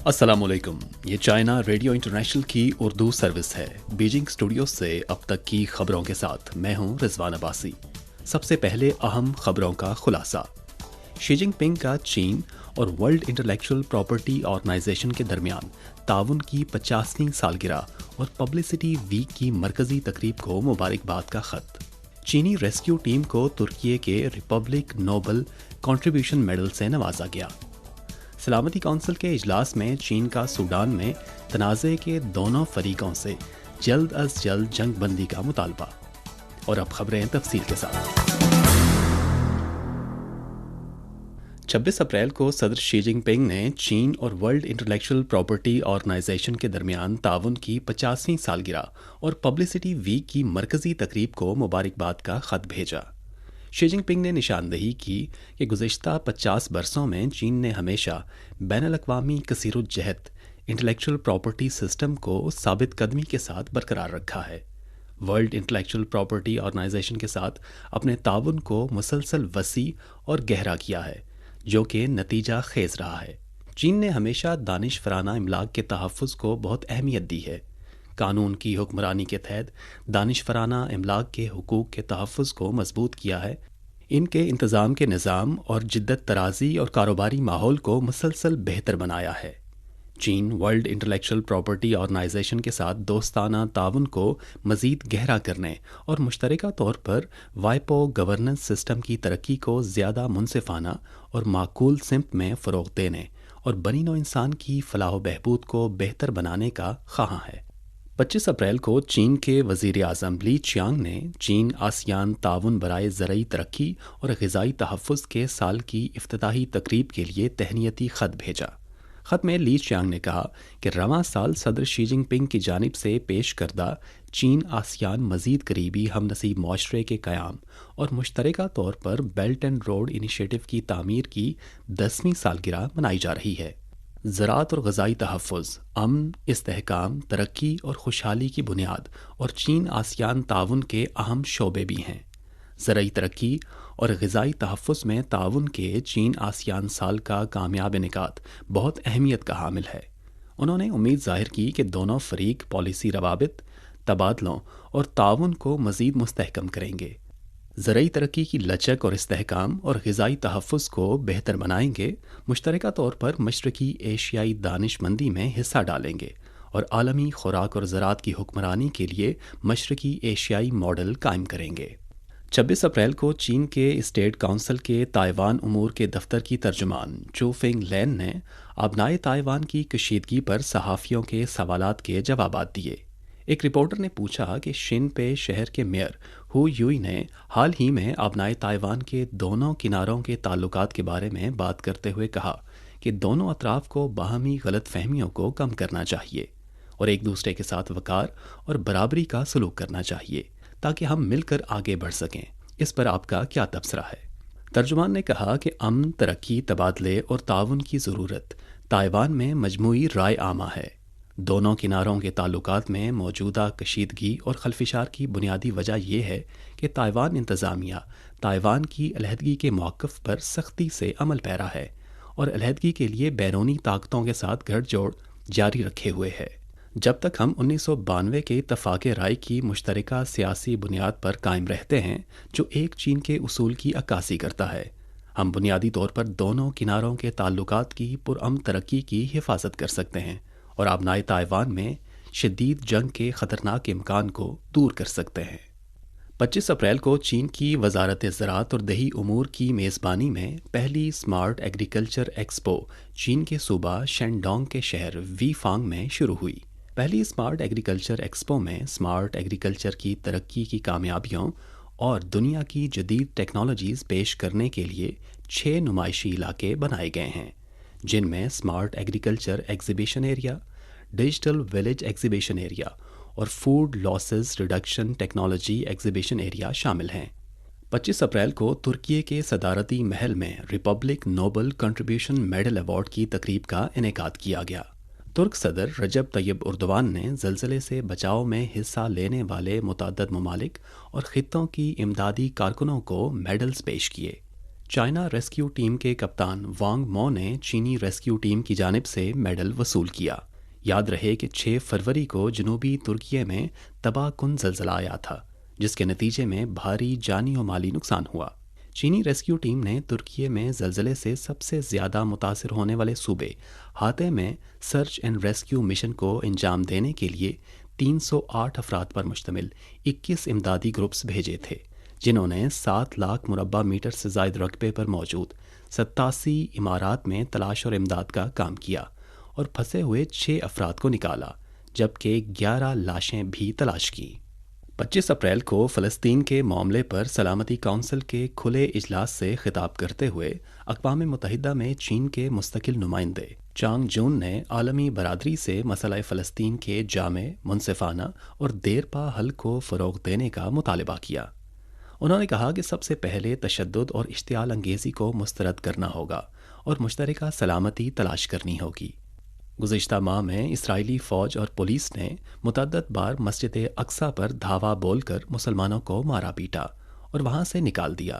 السلام علیکم، یہ چائنا ریڈیو انٹرنیشنل کی اردو سروس ہے۔ بیجنگ اسٹوڈیو سے اب تک کی خبروں کے ساتھ میں ہوں رضوان عباسی۔ سب سے پہلے اہم خبروں کا خلاصہ۔ شی جن پنگ کا چین اور ورلڈ انٹلیکچوئل پراپرٹی آرگنائزیشن کے درمیان تعاون کی 50ویں سالگرہ اور پبلسٹی ویک کی مرکزی تقریب کو مبارکباد کا خط۔ چینی ریسکیو ٹیم کو ترکی کے ریپبلک نوبل کنٹریبیوشن میڈل سے نوازا گیا۔ سلامتی کونسل کے اجلاس میں چین کا سوڈان میں تنازع کے دونوں فریقوں سے جلد از جلد جنگ بندی کا مطالبہ۔ اور اب خبریں تفصیل کے ساتھ۔ 26 اپریل کو صدر شی جن پنگ نے چین اور ورلڈ انٹلیکچوئل پراپرٹی آرگنائزیشن کے درمیان تعاون کی 50ویں سالگرہ اور پبلسٹی ویک کی مرکزی تقریب کو مبارکباد کا خط بھیجا۔ شی جن پنگ نے نشاندہی کی کہ گزشتہ 50 برسوں میں چین نے ہمیشہ بین الاقوامی کثیر الجہت انٹلیکچوئل پراپرٹی سسٹم کو ثابت قدمی کے ساتھ برقرار رکھا ہے۔ ورلڈ انٹلیکچوئل پراپرٹی آرگنائزیشن کے ساتھ اپنے تعاون کو مسلسل وسیع اور گہرا کیا ہے، جو کہ نتیجہ خیز رہا ہے۔ چین نے ہمیشہ دانشورانہ املاک کے تحفظ کو بہت اہمیت دی ہے۔ قانون کی حکمرانی کے تحت دانشورانہ املاک کے حقوق کے تحفظ کو مضبوط کیا ہے، ان کے انتظام کے نظام اور جدت طرازی اور کاروباری ماحول کو مسلسل بہتر بنایا ہے۔ چین ورلڈ انٹلیکچوئل پراپرٹی آرگنائزیشن کے ساتھ دوستانہ تعاون کو مزید گہرا کرنے اور مشترکہ طور پر وائپو گورننس سسٹم کی ترقی کو زیادہ منصفانہ اور معقول سمت میں فروغ دینے اور بنی نوع انسان کی فلاح و بہبود کو بہتر بنانے کا خواہاں ہے۔ 25 اپریل کو چین کے وزیر اعظم لی چیانگ نے چین آسیان تعاون برائے زرعی ترقی اور غذائی تحفظ کے سال کی افتتاحی تقریب کے لیے تہنیتی خط بھیجا۔ خط میں لی چیانگ نے کہا کہ رواں سال صدر شی جن پنگ کی جانب سے پیش کردہ چین آسیان مزید قریبی ہم نسب معاشرے کے قیام اور مشترکہ طور پر بیلٹ اینڈ روڈ انیشیٹو کی تعمیر کی 10ویں سالگرہ منائی جا رہی ہے۔ زراعت اور غذائی تحفظ، امن، استحکام، ترقی اور خوشحالی کی بنیاد اور چین آسیان تعاون کے اہم شعبے بھی ہیں۔ زرعی ترقی اور غذائی تحفظ میں تعاون کے چین آسیان سال کا کامیاب انعقاد بہت اہمیت کا حامل ہے۔ انہوں نے امید ظاہر کی کہ دونوں فریق پالیسی روابط، تبادلوں اور تعاون کو مزید مستحکم کریں گے، زرعی ترقی کی لچک اور استحکام اور غذائی تحفظ کو بہتر بنائیں گے، مشترکہ طور پر مشرقی ایشیائی دانش مندی میں حصہ ڈالیں گے اور عالمی خوراک اور زراعت کی حکمرانی کے لیے مشرقی ایشیائی ماڈل قائم کریں گے۔ 26 اپریل کو چین کے اسٹیٹ کونسل کے تائیوان امور کے دفتر کی ترجمان چو فنگ لین نے آبنائے تائیوان کی کشیدگی پر صحافیوں کے سوالات کے جوابات دیے۔ ایک رپورٹر نے پوچھا کہ شن پے شہر کے میئر ہو یوئی نے حال ہی میں آبنائے تائیوان کے دونوں کناروں کے تعلقات کے بارے میں بات کرتے ہوئے کہا کہ دونوں اطراف کو باہمی غلط فہمیوں کو کم کرنا چاہیے اور ایک دوسرے کے ساتھ وقار اور برابری کا سلوک کرنا چاہیے تاکہ ہم مل کر آگے بڑھ سکیں۔ اس پر آپ کا کیا تبصرہ ہے؟ ترجمان نے کہا کہ امن، ترقی، تبادلے اور تعاون کی ضرورت تائیوان میں مجموعی رائے عامہ ہے۔ دونوں کناروں کے تعلقات میں موجودہ کشیدگی اور خلفشار کی بنیادی وجہ یہ ہے کہ تائیوان انتظامیہ تائیوان کی علیحدگی کے موقف پر سختی سے عمل پیرا ہے اور علیحدگی کے لیے بیرونی طاقتوں کے ساتھ گھڑ جوڑ جاری رکھے ہوئے ہے۔ جب تک ہم 1992 کے اتفاق رائے کی مشترکہ سیاسی بنیاد پر قائم رہتے ہیں جو ایک چین کے اصول کی عکاسی کرتا ہے، ہم بنیادی طور پر دونوں کناروں کے تعلقات کی پرامن ترقی کی حفاظت کر سکتے ہیں اور آبنائے تائیوان میں شدید جنگ کے خطرناک امکان کو دور کر سکتے ہیں۔ 25 اپریل کو چین کی وزارت زراعت اور دیہی امور کی میزبانی میں پہلی اسمارٹ ایگریکلچر ایکسپو چین کے صوبہ شینڈونگ کے شہر وی فانگ میں شروع ہوئی۔ پہلی اسمارٹ ایگریکلچر ایکسپو میں اسمارٹ ایگریکلچر کی ترقی کی کامیابیوں اور دنیا کی جدید ٹیکنالوجیز پیش کرنے کے لیے 6 نمائشی علاقے بنائے گئے ہیں، جن میں smart agriculture exhibition area, digital village exhibition area اور food losses reduction technology exhibition area شامل ہیں۔ 25 اپریل کو ترکی کے صدارتی محل میں republic noble contribution medal award کی تقریب کا انعقاد کیا گیا۔ ترک صدر رجب طیب اردوان نے زلزلے سے بچاؤ میں حصہ لینے والے متعدد ممالک اور خطوں کی امدادی کارکنوں کو میڈلز پیش کیے۔ چائنا ریسکیو ٹیم کے کپتان وانگ مو نے چینی ریسکیو ٹیم کی جانب سے میڈل وصول کیا۔ یاد رہے کہ 6 فروری کو جنوبی ترکی میں تباہ کن زلزلہ آیا تھا، جس کے نتیجے میں بھاری جانی و مالی نقصان ہوا۔ چینی ریسکیو ٹیم نے ترکی میں زلزلے سے سب سے زیادہ متاثر ہونے والے صوبے ہاتھے میں سرچ اینڈ ریسکیو مشن کو انجام دینے کے لیے 308 افراد پر مشتمل 21 امدادی گروپس بھیجے تھے، جنہوں نے 7 لاکھ مربع میٹر سے زائد رقبے پر موجود 87 عمارات میں تلاش اور امداد کا کام کیا اور پھنسے ہوئے 6 افراد کو نکالا، جبکہ 11 لاشیں بھی تلاش کی۔ 25 اپریل کو فلسطین کے معاملے پر سلامتی کونسل کے کھلے اجلاس سے خطاب کرتے ہوئے اقوام متحدہ میں چین کے مستقل نمائندے چانگ جون نے عالمی برادری سے مسئلہ فلسطین کے جامع، منصفانہ اور دیر پا حل کو فروغ دینے کا مطالبہ کیا۔ انہوں نے کہا کہ سب سے پہلے تشدد اور اشتعال انگیزی کو مسترد کرنا ہوگا اور مشترکہ سلامتی تلاش کرنی ہوگی۔ گزشتہ ماہ میں اسرائیلی فوج اور پولیس نے متعدد بار مسجد اقصی پر دھاوا بول کر مسلمانوں کو مارا پیٹا اور وہاں سے نکال دیا،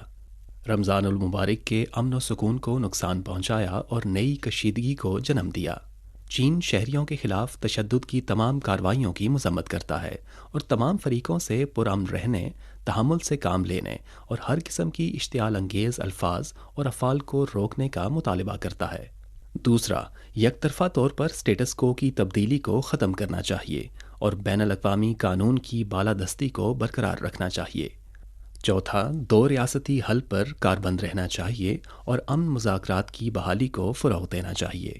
رمضان المبارک کے امن و سکون کو نقصان پہنچایا اور نئی کشیدگی کو جنم دیا۔ چین شہریوں کے خلاف تشدد کی تمام کارروائیوں کی مذمت کرتا ہے اور تمام فریقوں سے پرامن رہنے، تحمل سے کام لینے اور ہر قسم کی اشتعال انگیز الفاظ اور افعال کو روکنے کا مطالبہ کرتا ہے۔ دوسرا، یک طرفہ طور پر سٹیٹس کو کی تبدیلی کو ختم کرنا چاہیے اور بین الاقوامی قانون کی بالادستی کو برقرار رکھنا چاہیے۔ چوتھا، 2 ریاستی حل پر کاربند رہنا چاہیے اور امن مذاکرات کی بحالی کو فروغ دینا چاہیے۔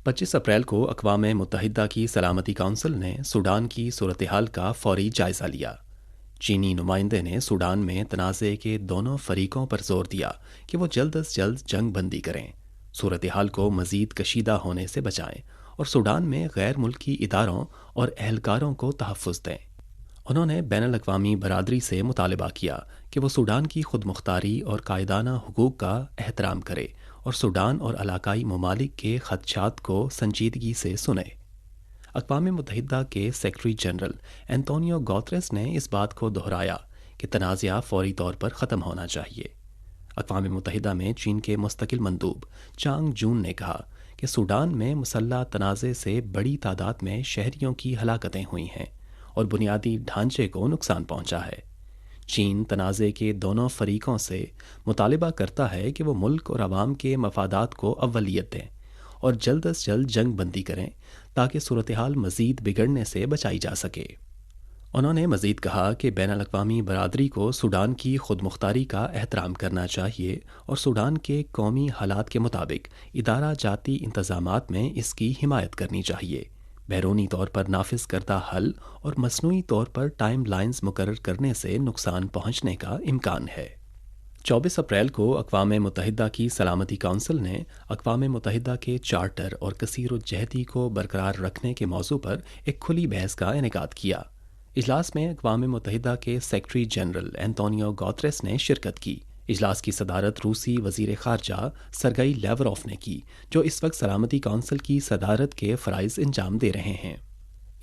25 اپریل کو اقوام متحدہ کی سلامتی کونسل نے سوڈان کی صورتحال کا فوری جائزہ لیا۔ چینی نمائندے نے سوڈان میں تنازع کے دونوں فریقوں پر زور دیا کہ وہ جلد از جلد جنگ بندی کریں، صورتحال کو مزید کشیدہ ہونے سے بچائیں اور سوڈان میں غیر ملکی اداروں اور اہلکاروں کو تحفظ دیں۔ انہوں نے بین الاقوامی برادری سے مطالبہ کیا کہ وہ سوڈان کی خود مختاری اور قائدانہ حقوق کا احترام کرے اور سوڈان اور علاقائی ممالک کے خدشات کو سنجیدگی سے سنے۔ اقوام متحدہ کے سیکرٹری جنرل اینتونیو گوتریس نے اس بات کو دہرایا کہ تنازعہ فوری طور پر ختم ہونا چاہیے۔ اقوام متحدہ میں چین کے مستقل مندوب چانگ جون نے کہا کہ سوڈان میں مسلح تنازع سے بڑی تعداد میں شہریوں کی ہلاکتیں ہوئی ہیں اور بنیادی ڈھانچے کو نقصان پہنچا ہے۔ چین تنازع کے دونوں فریقوں سے مطالبہ کرتا ہے کہ وہ ملک اور عوام کے مفادات کو اولیت دیں اور جلد از جلد جنگ بندی کریں تاکہ صورتحال مزید بگڑنے سے بچائی جا سکے۔ انہوں نے مزید کہا کہ بین الاقوامی برادری کو سوڈان کی خود مختاری کا احترام کرنا چاہیے اور سوڈان کے قومی حالات کے مطابق ادارہ جاتی انتظامات میں اس کی حمایت کرنی چاہیے۔ بیرونی طور پر نافذ کردہ حل اور مصنوعی طور پر ٹائم لائنز مقرر کرنے سے نقصان پہنچنے کا امکان ہے۔ 24 اپریل کو اقوام متحدہ کی سلامتی کونسل نے اقوام متحدہ کے چارٹر اور کثیر الجہتی کو برقرار رکھنے کے موضوع پر ایک کھلی بحث کا انعقاد کیا۔ اجلاس میں اقوام متحدہ کے سیکرٹری جنرل اینتونیو گوتریس نے شرکت کی۔ اجلاس کی صدارت روسی وزیر خارجہ سرگئی لیوروف نے کی، جو اس وقت سلامتی کونسل کی صدارت کے فرائض انجام دے رہے ہیں۔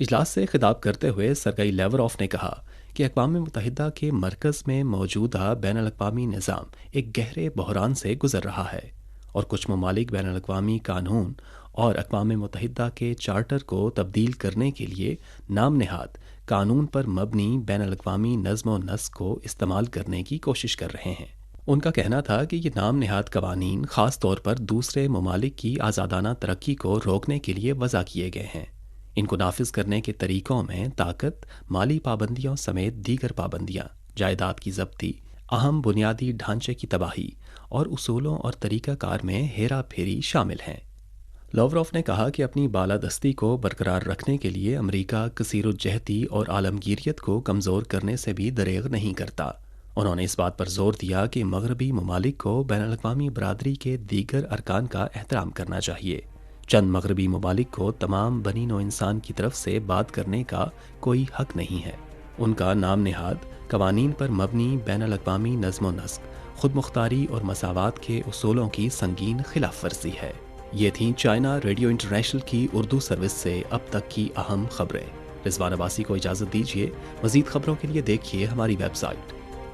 اجلاس سے خطاب کرتے ہوئے سرگئی لیوروف نے کہا کہ اقوام متحدہ کے مرکز میں موجودہ بین الاقوامی نظام ایک گہرے بحران سے گزر رہا ہے اور کچھ ممالک بین الاقوامی قانون اور اقوام متحدہ کے چارٹر کو تبدیل کرنے کے لیے نام نہاد قانون پر مبنی بین الاقوامی نظم و نسق کو استعمال کرنے کی کوشش کر رہے ہیں۔ ان کا کہنا تھا کہ یہ نام نہاد قوانین خاص طور پر دوسرے ممالک کی آزادانہ ترقی کو روکنے کے لیے وضع کیے گئے ہیں۔ ان کو نافذ کرنے کے طریقوں میں طاقت، مالی پابندیوں سمیت دیگر پابندیاں، جائیداد کی ضبطی، اہم بنیادی ڈھانچے کی تباہی اور اصولوں اور طریقہ کار میں ہیرا پھیری شامل ہیں۔ لاوروف نے کہا کہ اپنی بالادستی کو برقرار رکھنے کے لیے امریکہ کثیر الجہتی اور عالمگیریت کو کمزور کرنے سے بھی دریغ نہیں کرتا۔ انہوں نے اس بات پر زور دیا کہ مغربی ممالک کو بین الاقوامی برادری کے دیگر ارکان کا احترام کرنا چاہیے۔ چند مغربی ممالک کو تمام بنی نوع انسان کی طرف سے بات کرنے کا کوئی حق نہیں ہے۔ ان کا نام نہاد قوانین پر مبنی بین الاقوامی نظم و نسق، خود مختاری اور مساوات کے اصولوں کی سنگین خلاف ورزی ہے۔ یہ تھیں چائنا ریڈیو انٹرنیشنل کی اردو سروس سے اب تک کی اہم خبریں۔ رضوان عباسی کو اجازت دیجیے۔ مزید خبروں کے لیے دیکھیے ہماری ویب سائٹ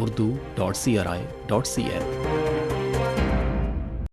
urdu.cri.cn।